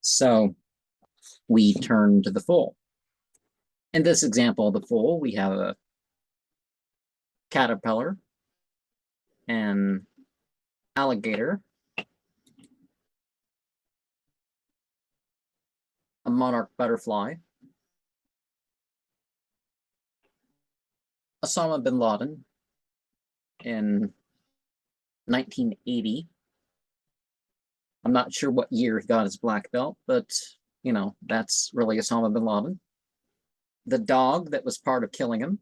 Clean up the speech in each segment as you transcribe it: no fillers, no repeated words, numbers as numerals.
So we turn to the full. In this example, the full, we have a caterpillar, an alligator, a monarch butterfly, Osama bin Laden in 1980. I'm not sure what year he got his black belt, but you know, that's really Osama bin Laden. The dog that was part of killing him.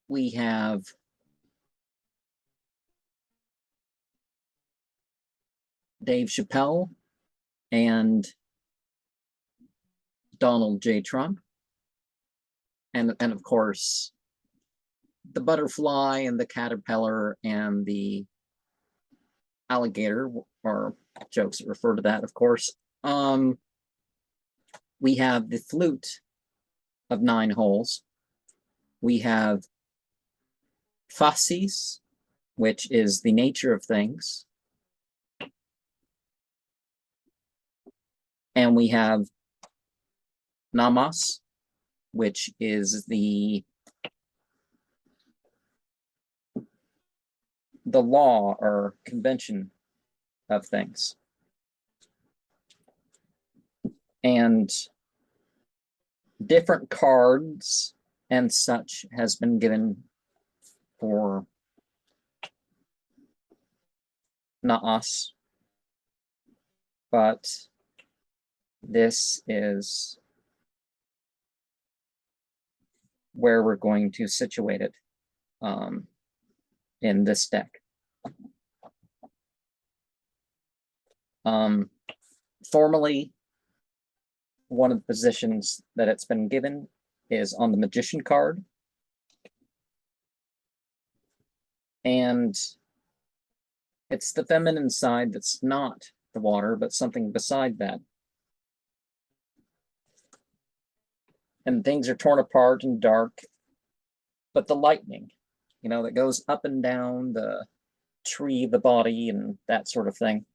We have Dave Chappelle and Donald J. Trump. And of course, the butterfly and the caterpillar and the alligator are jokes that refer to that, of course. We have the flute of 9 holes. We have phasis, which is the nature of things. And we have Naos, which is the law or convention of things. And different cards and such has been given for Naos, but this is where we're going to situate it in this deck. Formally, one of the positions that it's been given is on the magician card. And it's the feminine side that's not the water, but something beside that. And things are torn apart and dark, but the lightning, you know, that goes up and down the tree of the body and that sort of thing.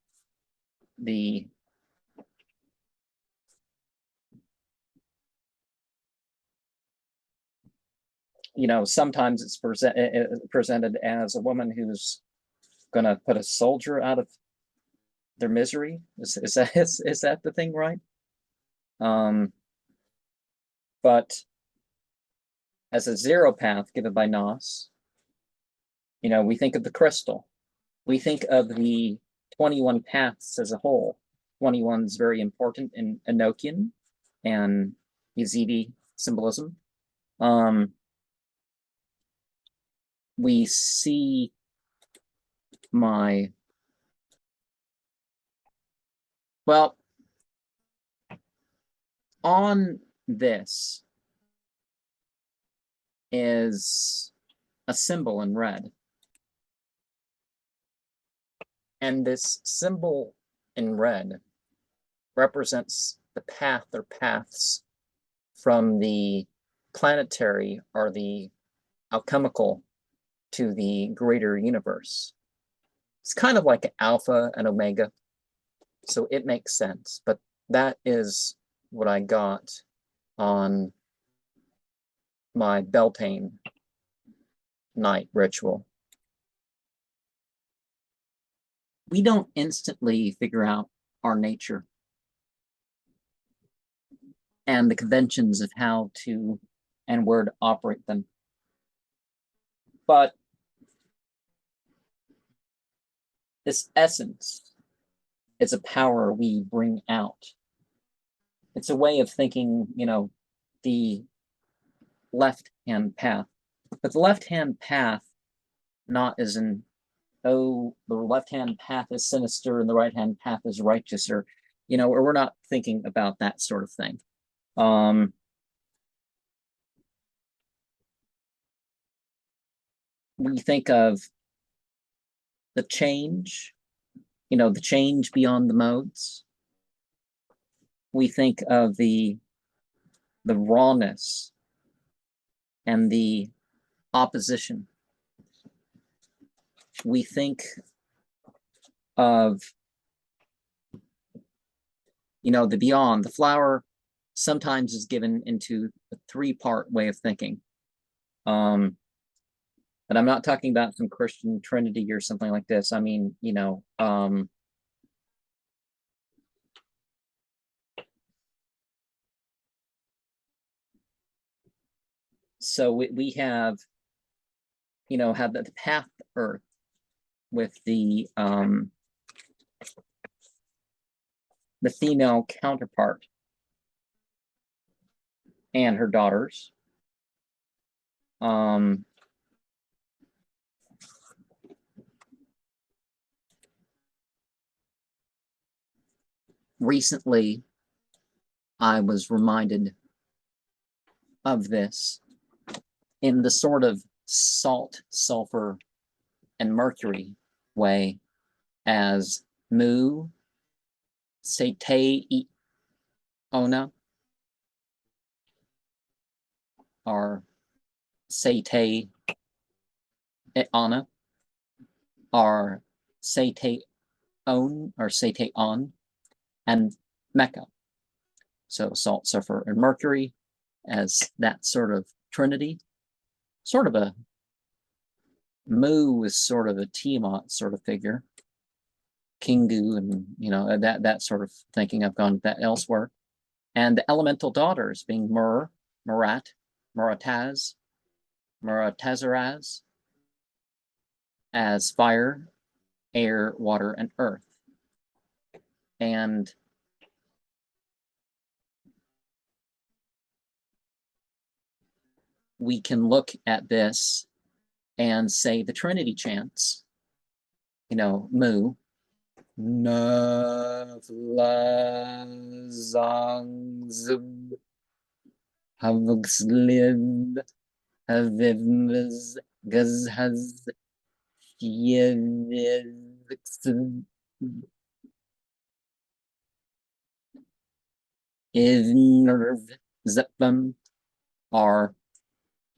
You know, sometimes it's presented as a woman who's going to put a soldier out of their misery. Is that the thing, right? But as a 0 path given by Naos, you know, we think of the crystal. We think of the 21 paths as a whole. 21 is very important in Enochian and Yazidi symbolism. We see well, on this is a symbol in red. And this symbol in red represents the path or paths from the planetary or the alchemical to the greater universe. It's kind of like an alpha and omega, so it makes sense. But that is what I got on my Beltane night ritual. We don't instantly figure out our nature and the conventions of how to and where to operate them. But this essence is a power we bring out. It's a way of thinking, you know, the left-hand path. But the left-hand path, not as in, oh, the left-hand path is sinister and the right-hand path is righteous, or, you know, or we're not thinking about that sort of thing. We think of the change, you know, the change beyond the modes. We think of the rawness and the opposition. We think of, the beyond. The flower sometimes is given into a three-part way of thinking. But I'm not talking about some Christian Trinity or something like this. I mean, so we have, have the path Earth with the female counterpart and her daughters. Recently, I was reminded of this in the sort of salt, sulfur, and mercury way as Mu, Sete, Ona, or Sete, Ana, or Sete, On, or Sete, On, and Mecca. So salt, sulfur, and mercury as that sort of trinity. Sort of a Mu is sort of a Tiamat sort of figure. Kingu and that sort of thinking. I've gone that elsewhere. And the elemental daughters being Mur, Murat, Murataz, Muratazaraz as fire, air, water, and earth. And we can look at this and say the Trinity chants, Mu, Naflazangzub, Havgslib, Havivmaz, Gazhaz, Yevixib, Ivnerv, Zepam, are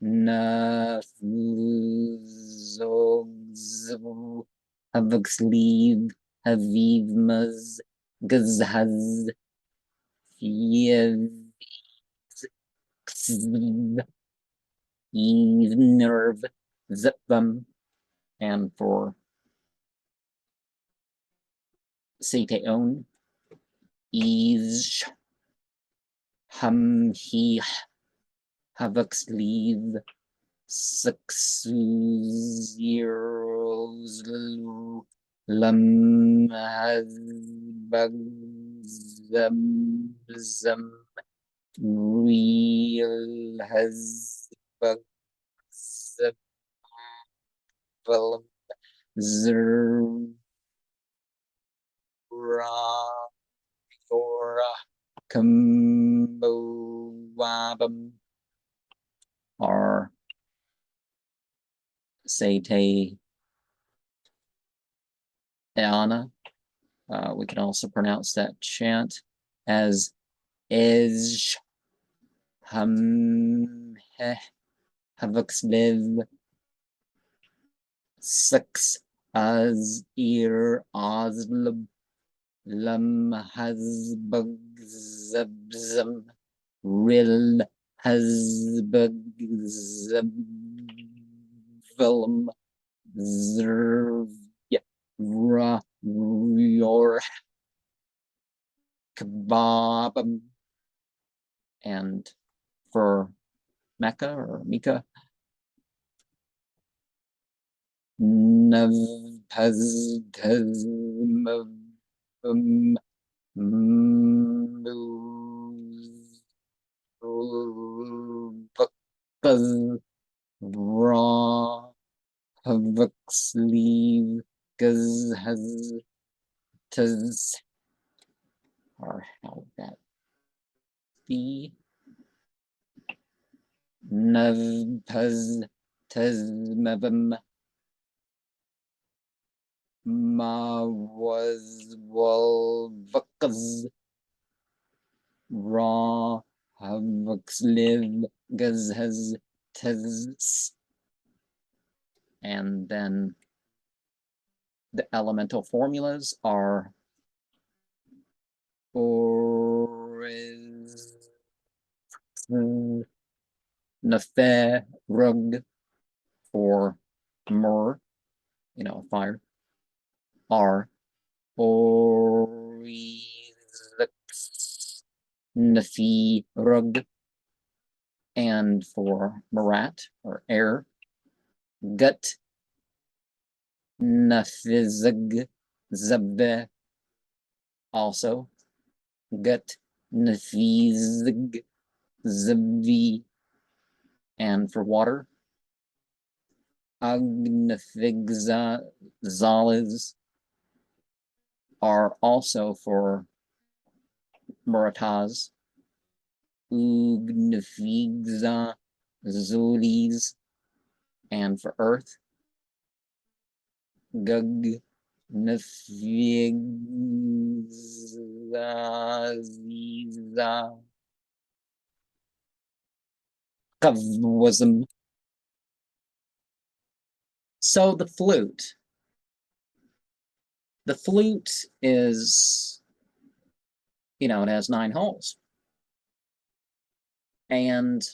Nafluzogzub, Havgslib, Havivmaz, Gazhaz, Yevixib, Ivnerv, Zepam, and for Seteon, Ish, Hamhi, Havxleave, Suxuzirozlu, Lamhazbagzam, Real Hazbagzam, Zerra, Kumboabam, or Sete Eana. We can also pronounce that chant as Ej Hamheh Havxliv Six Az Ir Ozlb Lam Hazbagzabzam Ril Hazbagzabvalam Zervya Ra Yor Kababam. And for Mecca or Mika, Navpaz Raw Havxleave Gazhaz Taz, or how would that be? Navpaz Tazmabam Ma was Walvakaz Raw Havxliv Gazhaz Taz. And then The elemental formulas are Neferug for myrrh, fire, are Nefirug, and for Marat or air, Gut Nefizig Zabbe, also Gut Nefizig Zabvi, and for water, Agnefigza Zaliz are also for Murataz, Ugnefigza Zulis, and for earth, Gug Nefigza Kavwazm. So the flute. The flute is, it has 9 holes. And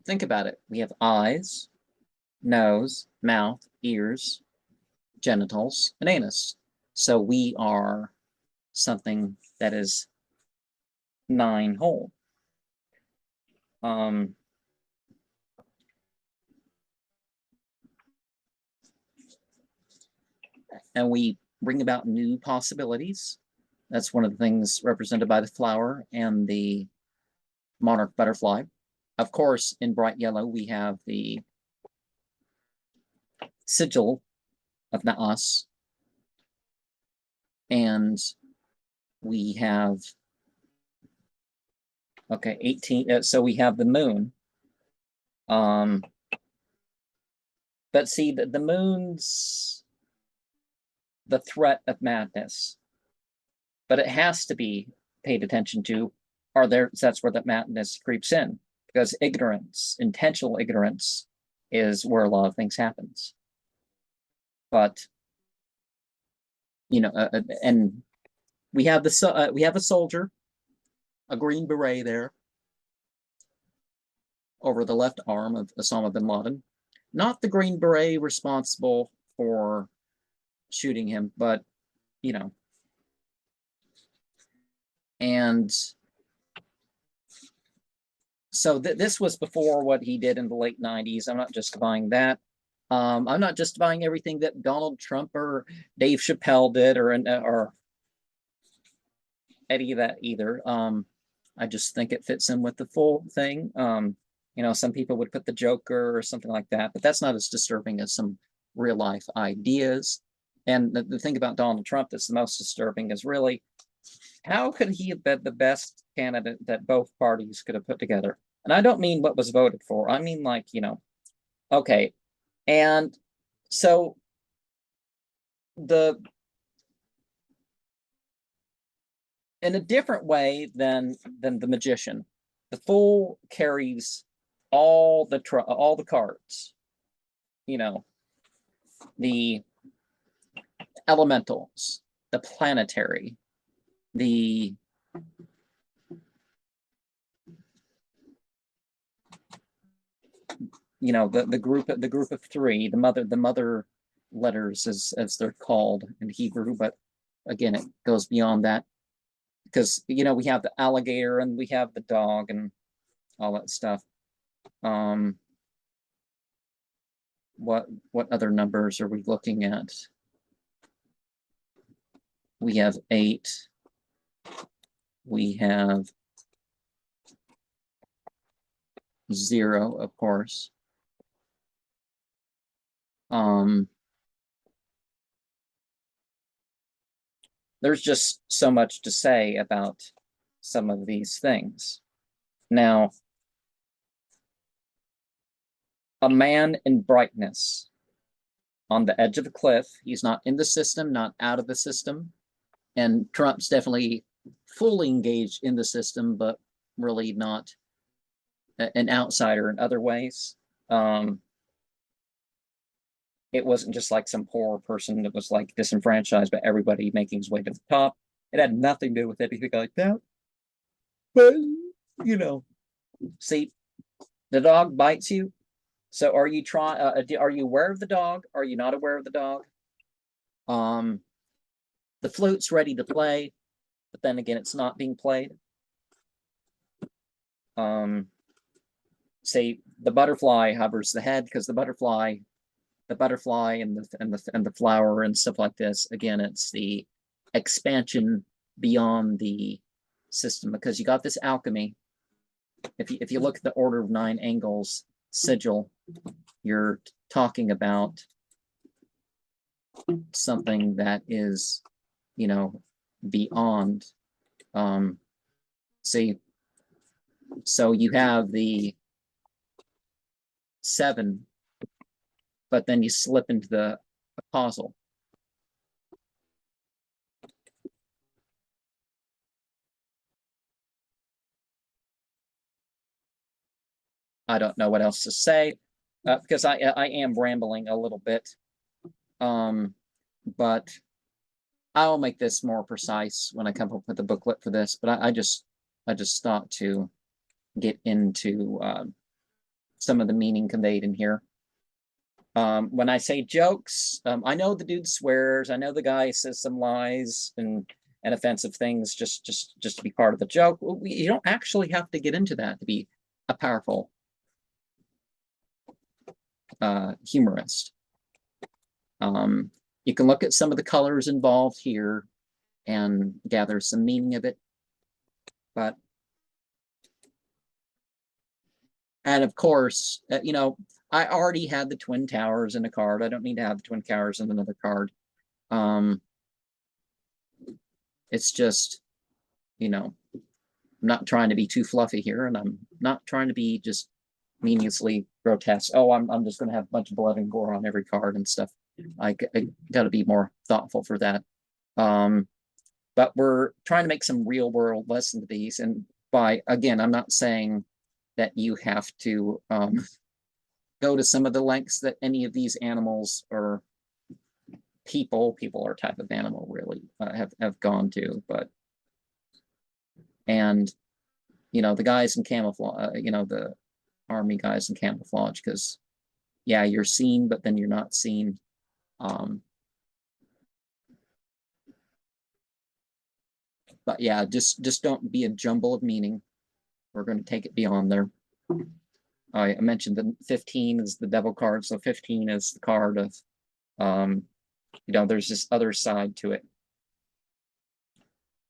think about it. We have eyes, nose, mouth, ears, genitals, and anus. So we are something that is 9 hole. And we bring about new possibilities. That's one of the things represented by the flower and the monarch butterfly. Of course, in bright yellow, we have the sigil of Naos. And we have, 18. So we have the moon. But see, the moon's the threat of madness. But it has to be paid attention to, that's where the madness creeps in, because ignorance, intentional ignorance, is where a lot of things happens. But and we have a soldier, a green beret there, over the left arm of Osama bin Laden. Not the green beret responsible for shooting him, but and so this was before what he did in the late 90s. I'm not justifying that. I'm not justifying everything that Donald Trump or Dave Chappelle did or any of that either. I just think it fits in with the full thing. Some people would put the Joker or something like that, but that's not as disturbing as some real life ideas. And the thing about Donald Trump that's the most disturbing is really, how could he have been the best candidate that both parties could have put together? And I don't mean what was voted for. I mean, okay. And so in a different way than the magician, the fool carries all the cards, the elementals, the planetary, the the group of 3, the mother letters as they're called in Hebrew, but again, it goes beyond that, because we have the alligator and we have the dog and all that stuff. What other numbers are we looking at? We have 8. We have 0, of course. There's just so much to say about some of these things. Now, a man in brightness on the edge of a cliff. He's not in the system, not out of the system. And Trump's definitely fully engaged in the system, but really not an outsider in other ways. it wasn't just like some poor person that was like disenfranchised, but everybody making his way to the top. It had nothing to do with anything like that. But, you know, see, the dog bites you. So are you are you aware of the dog? Are you not aware of the dog? The flute's ready to play, but then again, it's not being played. Say the butterfly hovers the head because the butterfly and the flower and stuff like this. Again, it's the expansion beyond the system because you got this alchemy. If you look at the order of 9 angles sigil, you're talking about something that is, you know, beyond. See, so you have the 7, but then you slip into the causal. I don't know what else to say because I am rambling a little bit, but I'll make this more precise when I come up with a booklet for this. But I just thought to get into some of the meaning conveyed in here. When I say jokes, I know the dude swears. I know the guy says some lies and offensive things just to be part of the joke. You don't actually have to get into that to be a powerful humorist. You can look at some of the colors involved here and gather some meaning of it. But, and of course, you know, I already had the Twin Towers in a card. I don't need to have the Twin Towers in another card. It's just, you know, I'm not trying to be too fluffy here, and I'm not trying to be just meaninglessly grotesque. Oh, I'm just going to have a bunch of blood and gore on every card and stuff. I got to be more thoughtful for that. But we're trying to make some real world lessons of these. And by, again, I'm not saying that you have to go to some of the lengths that any of these animals or people are type of animal really have gone to, but, and, you know, the guys in camouflage, you know, the army guys in camouflage, because yeah, you're seen, but then you're not seen. But yeah, just don't be a jumble of meaning. We're going to take it beyond there. I mentioned that 15 is the devil card, so 15 is the card of, you know, there's this other side to it.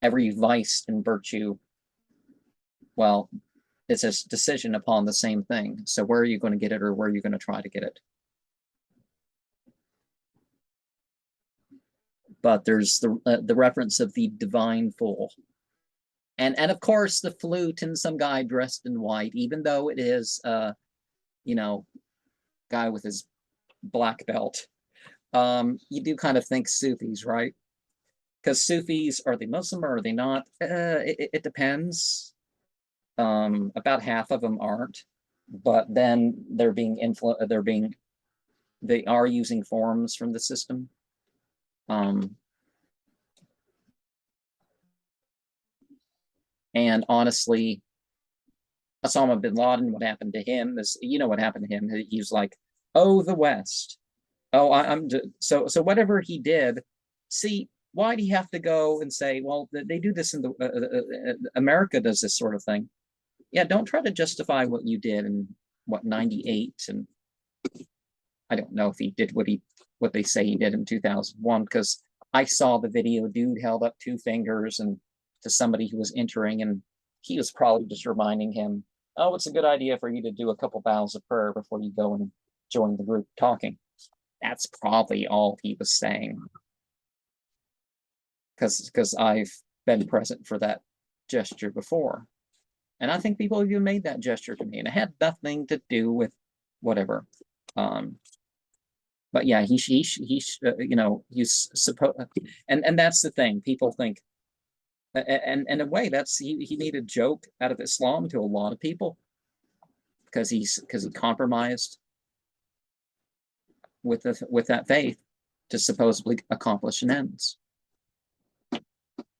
Every vice and virtue, well, it's a decision upon the same thing. So where are you going to get it, or where are you going to try to get it? But there's the reference of the divine fool. And of course the flute and some guy dressed in white, even though it is you know, guy with his black belt. You do kind of think Sufis, right? Because Sufis, are they Muslim or are they not? It depends. About half of them aren't, but then they're being they are using forms from the system. And honestly, Osama bin Laden, what happened to him is, you know what happened to him. He was like, oh, the West. Oh, I'm so whatever he did. See, why do you have to go and say, well, they do this in the America does this sort of thing? Yeah, don't try to justify what you did in what 98, and I don't know if he did what they say he did in 2001, because I saw the video. Dude held up 2 fingers and to somebody who was entering, and he was probably just reminding him, oh, it's a good idea for you to do a couple vows of prayer before you go and join the group talking. That's probably all he was saying. Because I've been present for that gesture before. And I think people have even made that gesture to me, and it had nothing to do with whatever. But yeah, you know, he's supposed, and that's the thing. People think, and in a way, that's he made a joke out of Islam to a lot of people because he compromised. with that faith to supposedly accomplish an ends.